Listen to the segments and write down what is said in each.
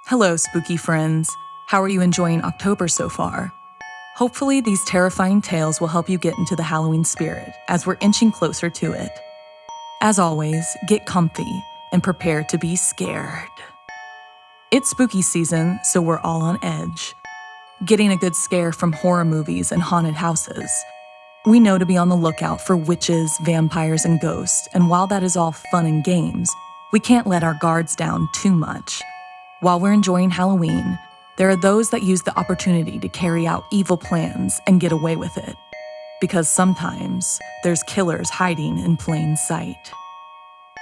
Hello, spooky friends. How are you enjoying October so far? Hopefully, these terrifying tales will help you get into the Halloween spirit as we're inching closer to it. As always, get comfy and prepare to be scared. It's spooky season, so we're all on edge. Getting a good scare from horror movies and haunted houses. We know to be on the lookout for witches, vampires, and ghosts, and while that is all fun and games, we can't let our guards down too much. While we're enjoying Halloween, there are those that use the opportunity to carry out evil plans and get away with it. Because sometimes there's killers hiding in plain sight.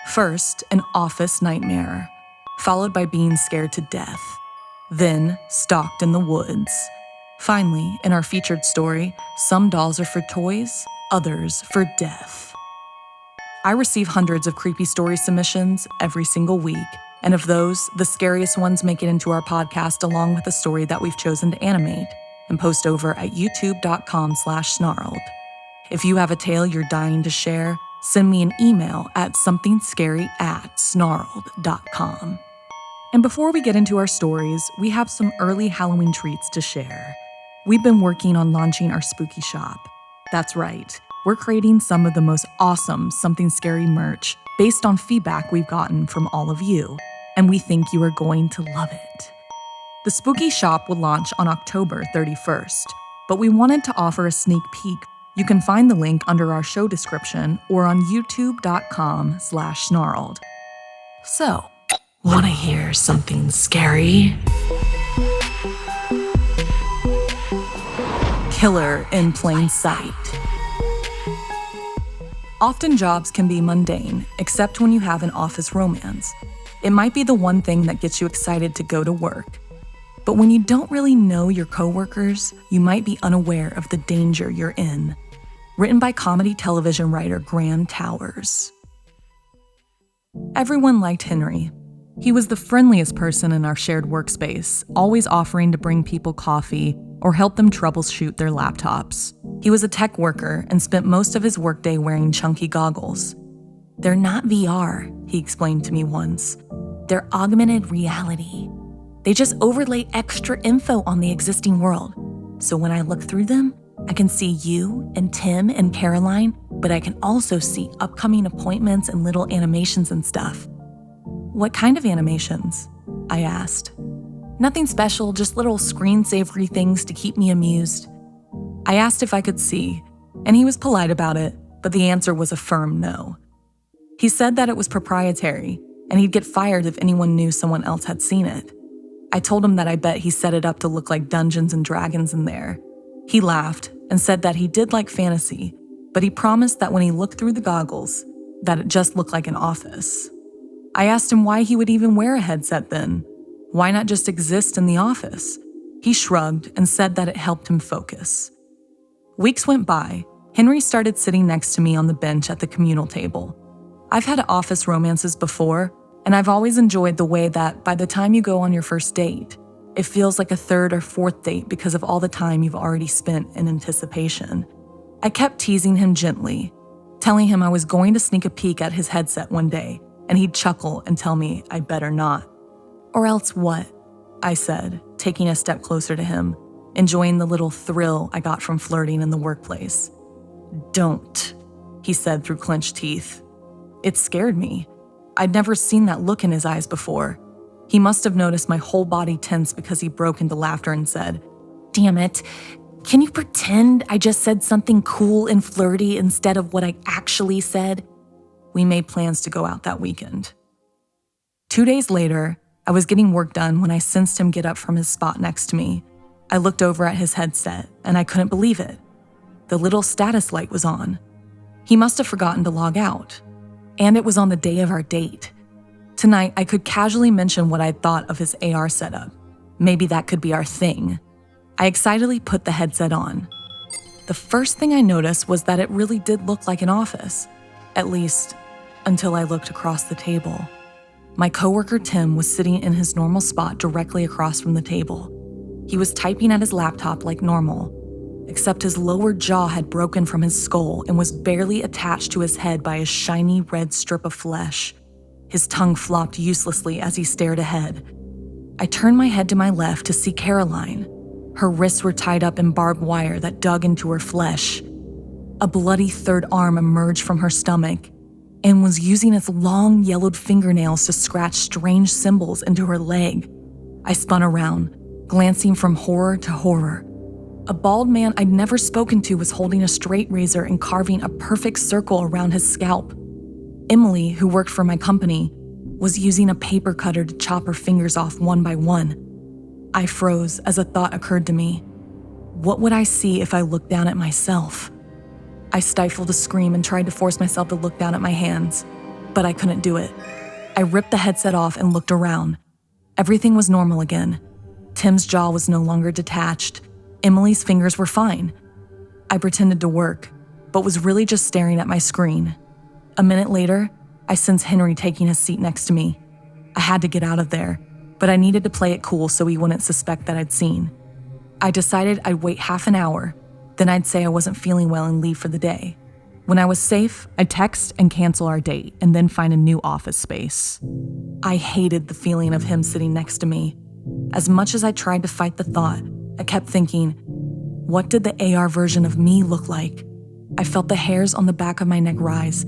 First, an office nightmare, followed by being scared to death. Then, stalked in the woods. Finally, in our featured story, some dolls are for toys, others for death. I receive hundreds of creepy story submissions every single week, and of those, the scariest ones make it into our podcast along with a story that we've chosen to animate and post over at youtube.com/snarled. If you have a tale you're dying to share, send me an email at somethingscary@snarled.com. And before we get into our stories, we have some early Halloween treats to share. We've been working on launching our spooky shop. That's right, we're creating some of the most awesome Something Scary merch based on feedback we've gotten from all of you, and we think you are going to love it. The spooky shop will launch on October 31st, but we wanted to offer a sneak peek. You can find the link under our show description or on youtube.com/snarled. So, want to hear something scary? Killer in plain sight. Often jobs can be mundane, except when you have an office romance. It might be the one thing that gets you excited to go to work. But when you don't really know your coworkers, you might be unaware of the danger you're in. Written by comedy television writer Graham Towers. Everyone liked Henry. He was the friendliest person in our shared workspace, always offering to bring people coffee or help them troubleshoot their laptops. He was a tech worker and spent most of his workday wearing chunky goggles. "They're not VR," he explained to me once. "They're augmented reality. They just overlay extra info on the existing world. So when I look through them, I can see you and Tim and Caroline, but I can also see upcoming appointments and little animations and stuff." "What kind of animations?" I asked. "Nothing special, just little screensavery things to keep me amused." I asked if I could see, and he was polite about it, but the answer was a firm no. He said that it was proprietary, and he'd get fired if anyone knew someone else had seen it. I told him that I bet he set it up to look like Dungeons and Dragons in there. He laughed and said that he did like fantasy, but he promised that when he looked through the goggles, that it just looked like an office. I asked him why he would even wear a headset then. Why not just exist in the office? He shrugged and said that it helped him focus. Weeks went by. Henry started sitting next to me on the bench at the communal table. I've had office romances before, and I've always enjoyed the way that by the time you go on your first date, it feels like a third or fourth date because of all the time you've already spent in anticipation. I kept teasing him gently, telling him I was going to sneak a peek at his headset one day, and he'd chuckle and tell me I better not. "Or else what?" I said, taking a step closer to him, enjoying the little thrill I got from flirting in the workplace. "Don't," he said through clenched teeth. It scared me. I'd never seen that look in his eyes before. He must have noticed my whole body tense because he broke into laughter and said, "Damn it, can you pretend I just said something cool and flirty instead of what I actually said?" We made plans to go out that weekend. 2 days later, I was getting work done when I sensed him get up from his spot next to me. I looked over at his headset, and I couldn't believe it. The little status light was on. He must have forgotten to log out. And it was on the day of our date. Tonight, I could casually mention what I'd thought of his AR setup. Maybe that could be our thing. I excitedly put the headset on. The first thing I noticed was that it really did look like an office. At least, until I looked across the table. My coworker Tim was sitting in his normal spot directly across from the table. He was typing at his laptop like normal, except his lower jaw had broken from his skull and was barely attached to his head by a shiny red strip of flesh. His tongue flopped uselessly as he stared ahead. I turned my head to my left to see Caroline. Her wrists were tied up in barbed wire that dug into her flesh. A bloody third arm emerged from her stomach and was using its long, yellowed fingernails to scratch strange symbols into her leg. I spun around, glancing from horror to horror. A bald man I'd never spoken to was holding a straight razor and carving a perfect circle around his scalp. Emily, who worked for my company, was using a paper cutter to chop her fingers off one by one. I froze as a thought occurred to me. What would I see if I looked down at myself? I stifled a scream and tried to force myself to look down at my hands, but I couldn't do it. I ripped the headset off and looked around. Everything was normal again. Tim's jaw was no longer detached. Emily's fingers were fine. I pretended to work, but was really just staring at my screen. A minute later, I sensed Henry taking his seat next to me. I had to get out of there, but I needed to play it cool so he wouldn't suspect that I'd seen. I decided I'd wait half an hour, then I'd say I wasn't feeling well and leave for the day. When I was safe, I'd text and cancel our date and then find a new office space. I hated the feeling of him sitting next to me. As much as I tried to fight the thought, I kept thinking, what did the AR version of me look like? I felt the hairs on the back of my neck rise,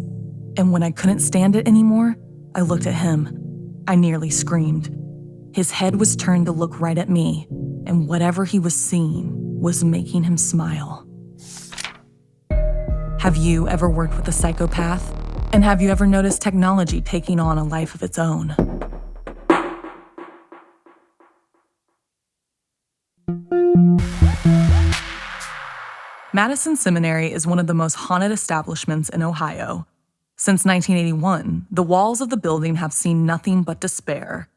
and when I couldn't stand it anymore, I looked at him. I nearly screamed. His head was turned to look right at me, and whatever he was seeing was making him smile. Have you ever worked with a psychopath? And have you ever noticed technology taking on a life of its own? Madison Seminary is one of the most haunted establishments in Ohio. Since 1981, the walls of the building have seen nothing but despair.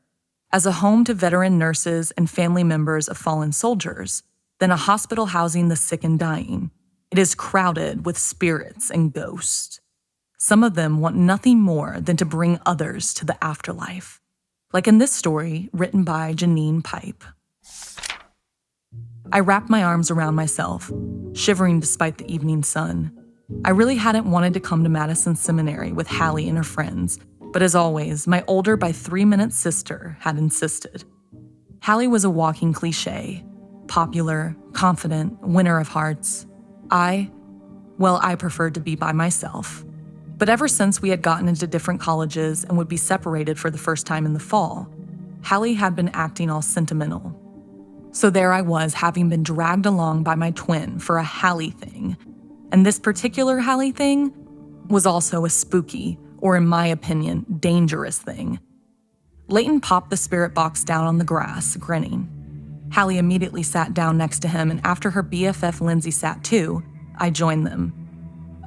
As a home to veteran nurses and family members of fallen soldiers, then a hospital housing the sick and dying, it is crowded with spirits and ghosts. Some of them want nothing more than to bring others to the afterlife, like in this story written by Janine Pipe. I wrapped my arms around myself, shivering despite the evening sun. I really hadn't wanted to come to Madison Seminary with Hallie and her friends, but as always, my older by 3 minutes sister had insisted. Hallie was a walking cliche, popular, confident, winner of hearts. I preferred to be by myself. But ever since we had gotten into different colleges and would be separated for the first time in the fall, Hallie had been acting all sentimental. So there I was, having been dragged along by my twin for a Hallie thing. And this particular Hallie thing was also a spooky, or in my opinion, dangerous thing. Leighton popped the spirit box down on the grass, grinning. Hallie immediately sat down next to him, and after her BFF Lindsay sat too, I joined them.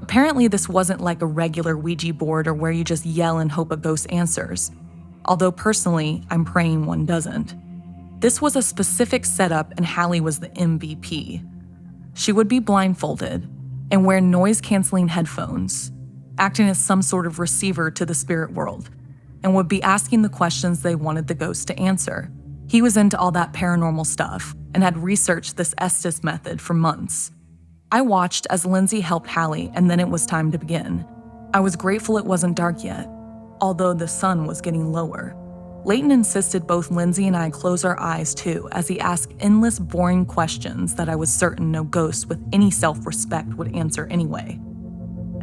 Apparently this wasn't like a regular Ouija board or where you just yell and hope a ghost answers. Although personally, I'm praying one doesn't. This was a specific setup, and Hallie was the MVP. She would be blindfolded and wear noise-canceling headphones, acting as some sort of receiver to the spirit world, and would be asking the questions they wanted the ghost to answer. He was into all that paranormal stuff and had researched this Estes method for months. I watched as Lindsay helped Hallie, and then it was time to begin. I was grateful it wasn't dark yet, although the sun was getting lower. Leighton insisted both Lindsay and I close our eyes too, as he asked endless boring questions that I was certain no ghost with any self-respect would answer anyway.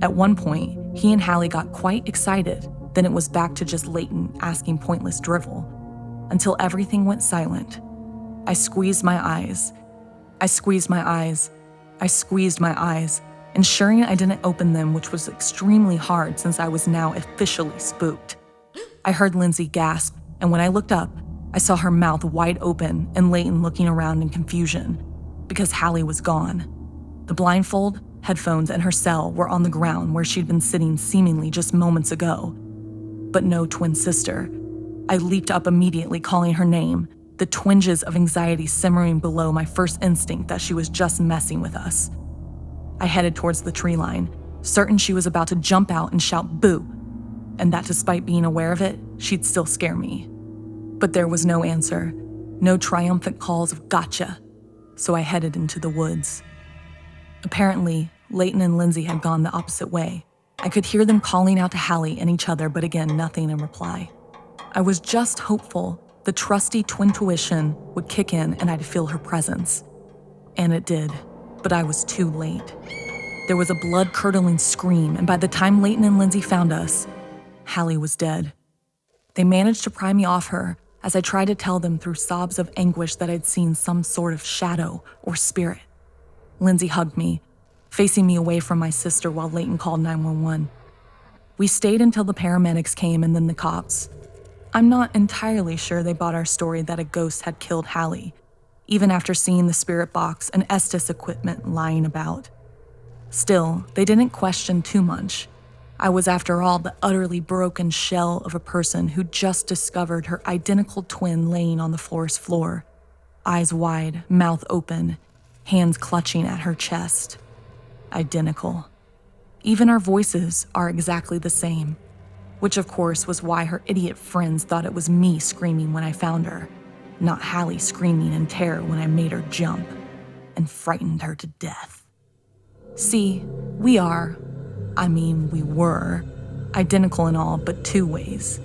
At one point, he and Hallie got quite excited, then it was back to just Leighton asking pointless drivel, until everything went silent. I squeezed my eyes. I squeezed my eyes. I squeezed my eyes, ensuring I didn't open them, which was extremely hard since I was now officially spooked. I heard Lindsay gasp, and when I looked up, I saw her mouth wide open and Leighton looking around in confusion, because Hallie was gone. The blindfold, headphones, and her cell were on the ground where she'd been sitting seemingly just moments ago. But no twin sister. I leaped up immediately, calling her name, the twinges of anxiety simmering below my first instinct that she was just messing with us. I headed towards the tree line, certain she was about to jump out and shout boo, and that despite being aware of it, she'd still scare me. But there was no answer, no triumphant calls of gotcha, so I headed into the woods. Apparently, Leighton and Lindsay had gone the opposite way. I could hear them calling out to Hallie and each other, but again, nothing in reply. I was just hopeful the trusty twin tuition would kick in and I'd feel her presence. And it did, but I was too late. There was a blood-curdling scream, and by the time Leighton and Lindsay found us, Hallie was dead. They managed to pry me off her as I tried to tell them through sobs of anguish that I'd seen some sort of shadow or spirit. Lindsay hugged me, facing me away from my sister while Leighton called 911. We stayed until the paramedics came and then the cops. I'm not entirely sure they bought our story that a ghost had killed Hallie, even after seeing the spirit box and Estes equipment lying about. Still, they didn't question too much. I was, after all, the utterly broken shell of a person who just discovered her identical twin laying on the forest floor, eyes wide, mouth open, hands clutching at her chest. Identical. Even our voices are exactly the same, which of course was why her idiot friends thought it was me screaming when I found her, not Hallie screaming in terror when I made her jump and frightened her to death. See, we were, identical in all but two ways.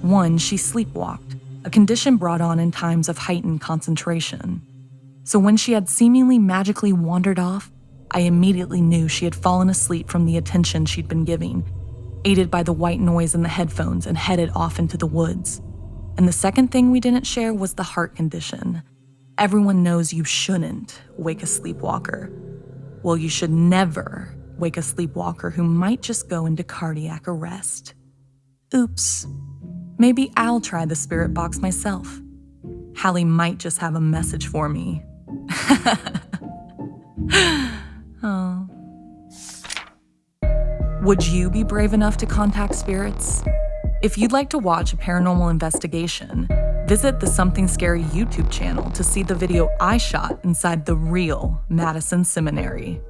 One, she sleepwalked, a condition brought on in times of heightened concentration. So when she had seemingly magically wandered off, I immediately knew she had fallen asleep from the attention she'd been giving, aided by the white noise in the headphones, and headed off into the woods. And the second thing we didn't share was the heart condition. Everyone knows you shouldn't wake a sleepwalker. Well, you should never wake a sleepwalker who might just go into cardiac arrest. Oops. Maybe I'll try the spirit box myself. Hallie might just have a message for me. Oh. Would you be brave enough to contact spirits? If you'd like to watch a paranormal investigation, visit the Something Scary YouTube channel to see the video I shot inside the real Madison Seminary.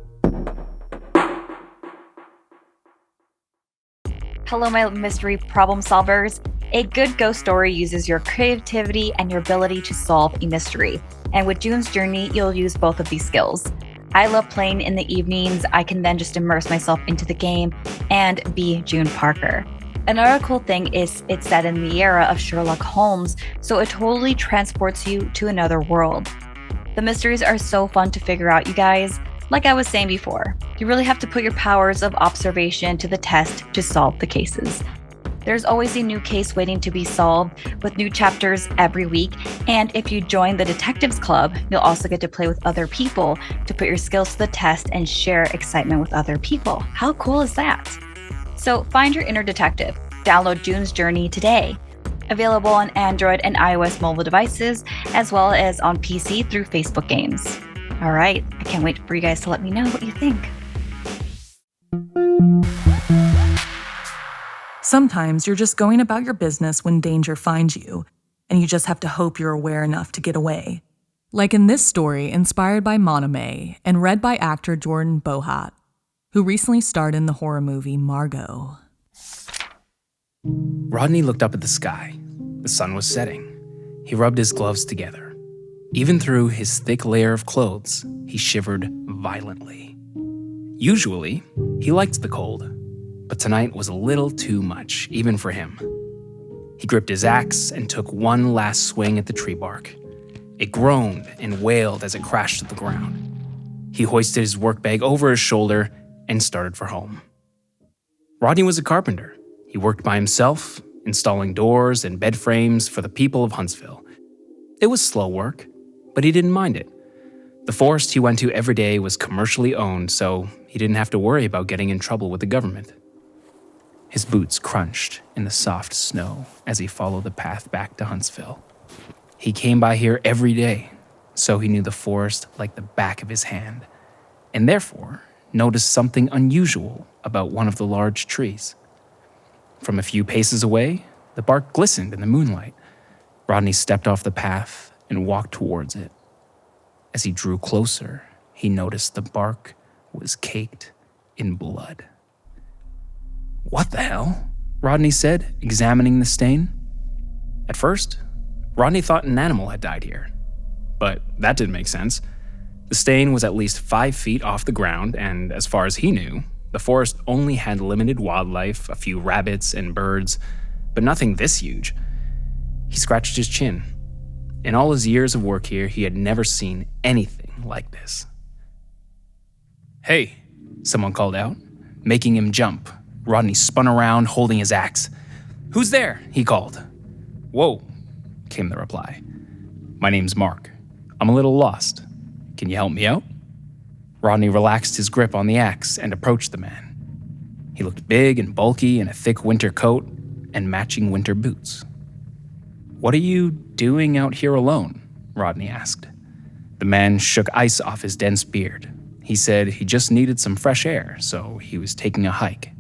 Hello, my mystery problem solvers. A good ghost story uses your creativity and your ability to solve a mystery. And with June's Journey, you'll use both of these skills. I love playing in the evenings. I can then just immerse myself into the game and be June Parker. Another cool thing is it's set in the era of Sherlock Holmes, so it totally transports you to another world. The mysteries are so fun to figure out, you guys. Like I was saying before, you really have to put your powers of observation to the test to solve the cases. There's always a new case waiting to be solved with new chapters every week. And if you join the Detectives Club, you'll also get to play with other people to put your skills to the test and share excitement with other people. How cool is that? So find your inner detective. Download June's Journey today. Available on Android and iOS mobile devices, as well as on PC through Facebook Games. All right, I can't wait for you guys to let me know what you think. Sometimes you're just going about your business when danger finds you, and you just have to hope you're aware enough to get away. Like in this story inspired by Manomay and read by actor Jordan Bohat, who recently starred in the horror movie Margot. Rodney looked up at the sky. The sun was setting. He rubbed his gloves together. Even through his thick layer of clothes, he shivered violently. Usually, he liked the cold, but tonight was a little too much, even for him. He gripped his axe and took one last swing at the tree bark. It groaned and wailed as it crashed to the ground. He hoisted his work bag over his shoulder and started for home. Rodney was a carpenter. He worked by himself, installing doors and bed frames for the people of Huntsville. It was slow work, but he didn't mind it. The forest he went to every day was commercially owned, so he didn't have to worry about getting in trouble with the government. His boots crunched in the soft snow as he followed the path back to Huntsville. He came by here every day, so he knew the forest like the back of his hand, and therefore noticed something unusual about one of the large trees. From a few paces away, the bark glistened in the moonlight. Rodney stepped off the path and walked towards it. As he drew closer, he noticed the bark was caked in blood. "What the hell?" Rodney said, examining the stain. At first, Rodney thought an animal had died here, but that didn't make sense. The stain was at least 5 feet off the ground, and as far as he knew, the forest only had limited wildlife, a few rabbits and birds, but nothing this huge. He scratched his chin. In all his years of work here, he had never seen anything like this. "Hey," someone called out, making him jump. Rodney spun around, holding his axe. "Who's there?" he called. "Whoa," came the reply. "My name's Mark. I'm a little lost. Can you help me out?" Rodney relaxed his grip on the axe and approached the man. He looked big and bulky in a thick winter coat and matching winter boots. "What are you doing out here alone?" Rodney asked. The man shook ice off his dense beard. He said he just needed some fresh air, so he was taking a hike.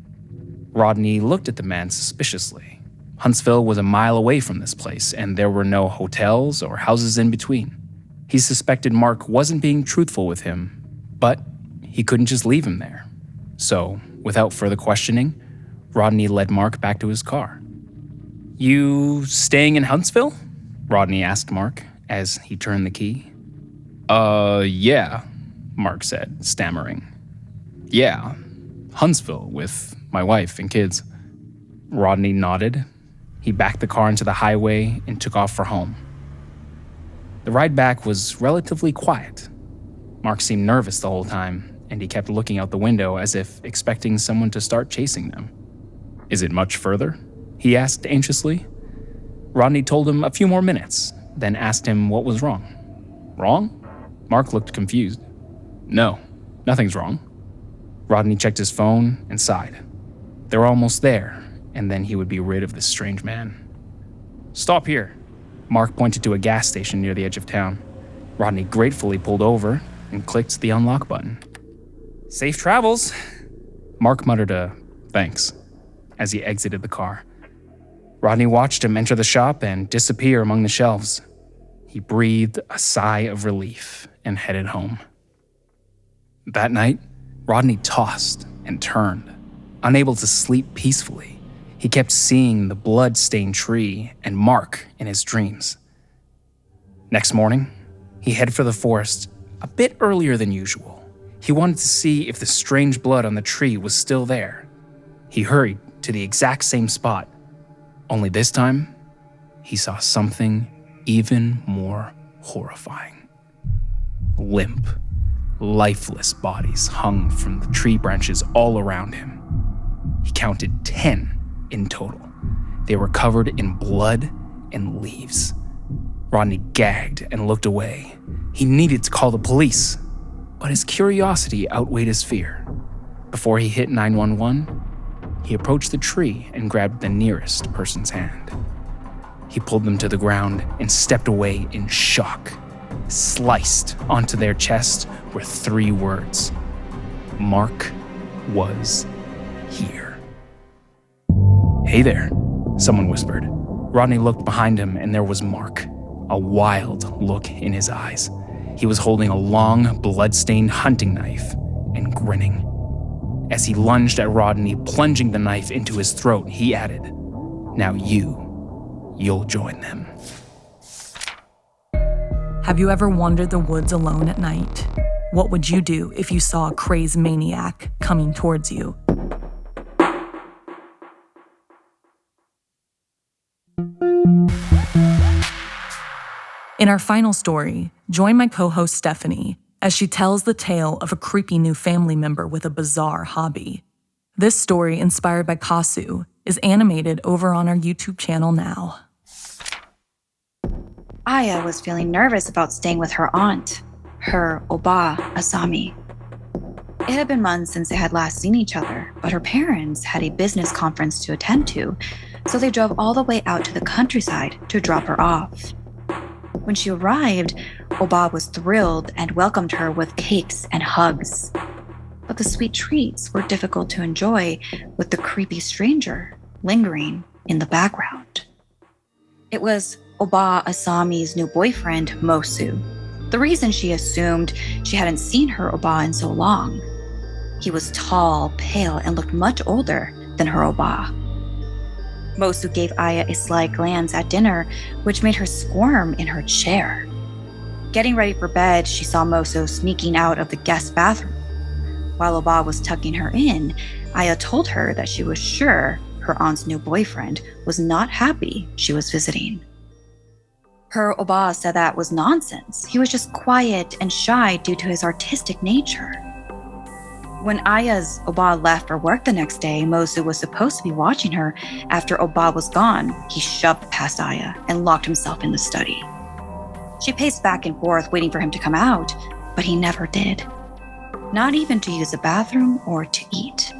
Rodney looked at the man suspiciously. Huntsville was a mile away from this place, and there were no hotels or houses in between. He suspected Mark wasn't being truthful with him, but he couldn't just leave him there. So, without further questioning, Rodney led Mark back to his car. "You staying in Huntsville?" Rodney asked Mark as he turned the key. Yeah," Mark said, stammering. "Yeah, Huntsville with my wife and kids." Rodney nodded. He backed the car into the highway and took off for home. The ride back was relatively quiet. Mark seemed nervous the whole time, and he kept looking out the window as if expecting someone to start chasing them. "Is it much further?" he asked anxiously. Rodney told him a few more minutes, then asked him what was wrong. "Wrong?" Mark looked confused. "No, nothing's wrong." Rodney checked his phone and sighed. They were almost there, and then he would be rid of this strange man. "Stop here." Mark pointed to a gas station near the edge of town. Rodney gratefully pulled over and clicked the unlock button. "Safe travels." Mark muttered a thanks as he exited the car. Rodney watched him enter the shop and disappear among the shelves. He breathed a sigh of relief and headed home. That night, Rodney tossed and turned, unable to sleep peacefully. He kept seeing the blood-stained tree and Mark in his dreams. Next morning, he headed for the forest a bit earlier than usual. He wanted to see if the strange blood on the tree was still there. He hurried to the exact same spot, only this time, he saw something even more horrifying. Limp, lifeless bodies hung from the tree branches all around him. He counted 10 in total. They were covered in blood and leaves. Rodney gagged and looked away. He needed to call the police, but his curiosity outweighed his fear. Before he hit 911, he approached the tree and grabbed the nearest person's hand. He pulled them to the ground and stepped away in shock. Sliced onto their chest were 3 words. Mark was here. "Hey there," someone whispered. Rodney looked behind him and there was Mark, a wild look in his eyes. He was holding a long, blood-stained hunting knife and grinning. As he lunged at Rodney, plunging the knife into his throat, he added, "Now you'll join them." Have you ever wandered the woods alone at night? What would you do if you saw a crazed maniac coming towards you? In our final story, join my co-host Stephanie as she tells the tale of a creepy new family member with a bizarre hobby. This story, inspired by Kaso, is animated over on our YouTube channel now. Aya was feeling nervous about staying with her aunt, her Oba Asami. It had been months since they had last seen each other, but her parents had a business conference to attend to, so they drove all the way out to the countryside to drop her off. When she arrived, Oba was thrilled and welcomed her with cakes and hugs. But the sweet treats were difficult to enjoy with the creepy stranger lingering in the background. It was Oba Asami's new boyfriend, Mosu. The reason she assumed she hadn't seen her Oba in so long. He was tall, pale, and looked much older than her Oba. Mosu gave Aya a sly glance at dinner, which made her squirm in her chair. Getting ready for bed, she saw Mosu sneaking out of the guest bathroom. While Oba was tucking her in, Aya told her that she was sure her aunt's new boyfriend was not happy she was visiting. Her Oba said that was nonsense. He was just quiet and shy due to his artistic nature. When Aya's Oba left for work the next day, Mosu was supposed to be watching her. After Oba was gone, he shoved past Aya and locked himself in the study. She paced back and forth, waiting for him to come out, but he never did. Not even to use the bathroom or to eat.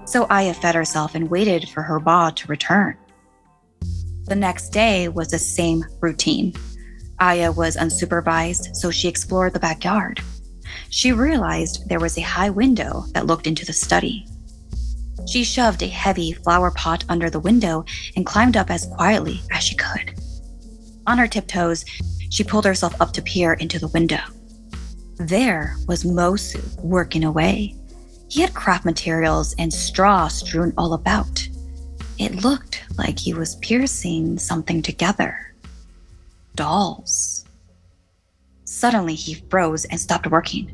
So Aya fed herself and waited for her Oba to return. The next day was the same routine. Aya was unsupervised, so she explored the backyard. She realized there was a high window that looked into the study. She shoved a heavy flower pot under the window and climbed up as quietly as she could. On her tiptoes, she pulled herself up to peer into the window. There was Mosu working away. He had craft materials and straw strewn all about. It looked like he was piecing something together. Dolls. Suddenly, he froze and stopped working.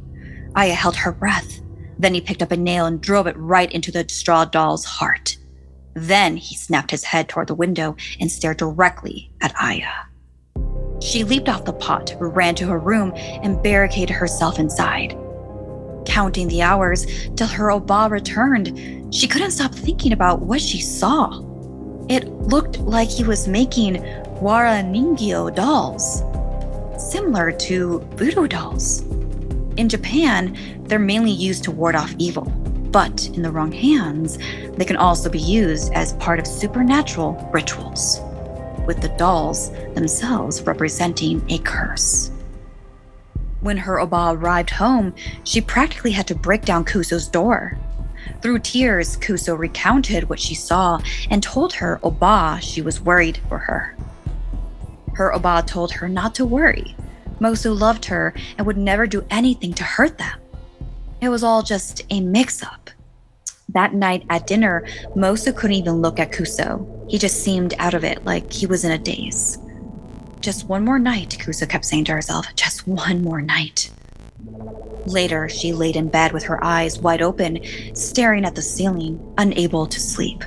Aya held her breath. Then he picked up a nail and drove it right into the straw doll's heart. Then he snapped his head toward the window and stared directly at Aya. She leaped off the pot, ran to her room, and barricaded herself inside. Counting the hours till her Oba returned, she couldn't stop thinking about what she saw. It looked like he was making wara ningyo dolls, similar to voodoo dolls. In Japan, they're mainly used to ward off evil, but in the wrong hands, they can also be used as part of supernatural rituals, with the dolls themselves representing a curse. When her Oba arrived home, she practically had to break down Kuso's door. Through tears, Kuso recounted what she saw and told her Oba she was worried for her. Her Oba told her not to worry. Mosu loved her and would never do anything to hurt them. It was all just a mix-up. That night at dinner, Mosu couldn't even look at Kuso. He just seemed out of it, like he was in a daze. Just one more night, Kuso kept saying to herself, just one more night. Later, she laid in bed with her eyes wide open, staring at the ceiling, unable to sleep.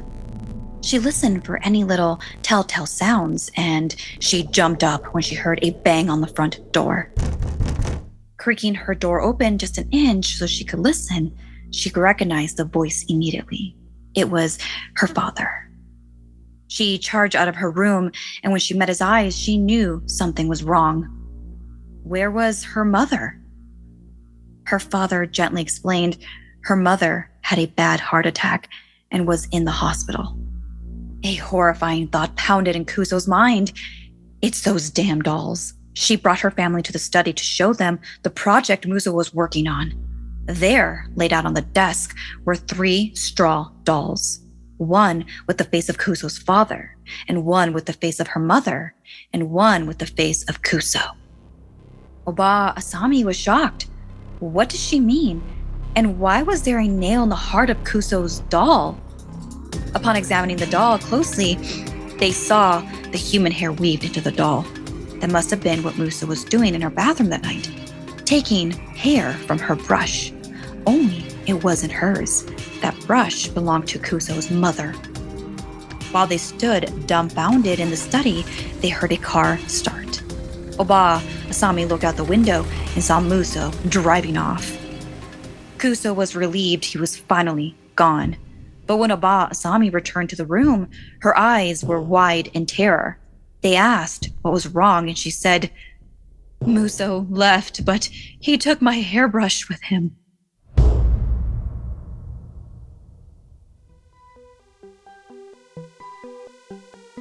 She listened for any little telltale sounds, and she jumped up when she heard a bang on the front door. Creaking her door open just an inch so she could listen, she recognized the voice immediately. It was her father. She charged out of her room, and when she met his eyes, she knew something was wrong. Where was her mother? Her father gently explained her mother had a bad heart attack and was in the hospital. A horrifying thought pounded in Kuso's mind. It's those damn dolls. She brought her family to the study to show them the project Musa was working on. There, laid out on the desk, were 3 straw dolls. One with the face of Kuso's father, and one with the face of her mother, and one with the face of Kuso. Oba Asami was shocked. What does she mean? And why was there a nail in the heart of Kuso's doll? Upon examining the doll closely, they saw the human hair weaved into the doll. That must have been what Musa was doing in her bathroom that night, taking hair from her brush. Only it wasn't hers. That brush belonged to Kuso's mother. While they stood dumbfounded in the study, they heard a car start. Oba Asami looked out the window and saw Musa driving off. Kuso was relieved he was finally gone. But when Oba Asami returned to the room, her eyes were wide in terror. They asked what was wrong, and she said, Muso left, but he took my hairbrush with him.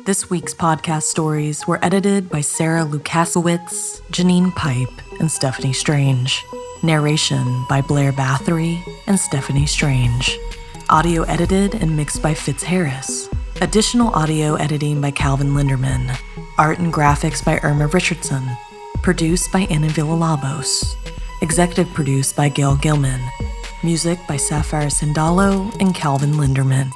This week's podcast stories were edited by Sarah Lukasiewicz, Janine Pipe, and Stephanie Strange. Narration by Blair Bathory and Stephanie Strange. Audio edited and mixed by Fitz Harris. Additional audio editing by Calvin Linderman. Art and graphics by Irma Richardson. Produced by Anna Villalobos. Executive produced by Gail Gilman. Music by Sapphire Sindalo and Calvin Linderman.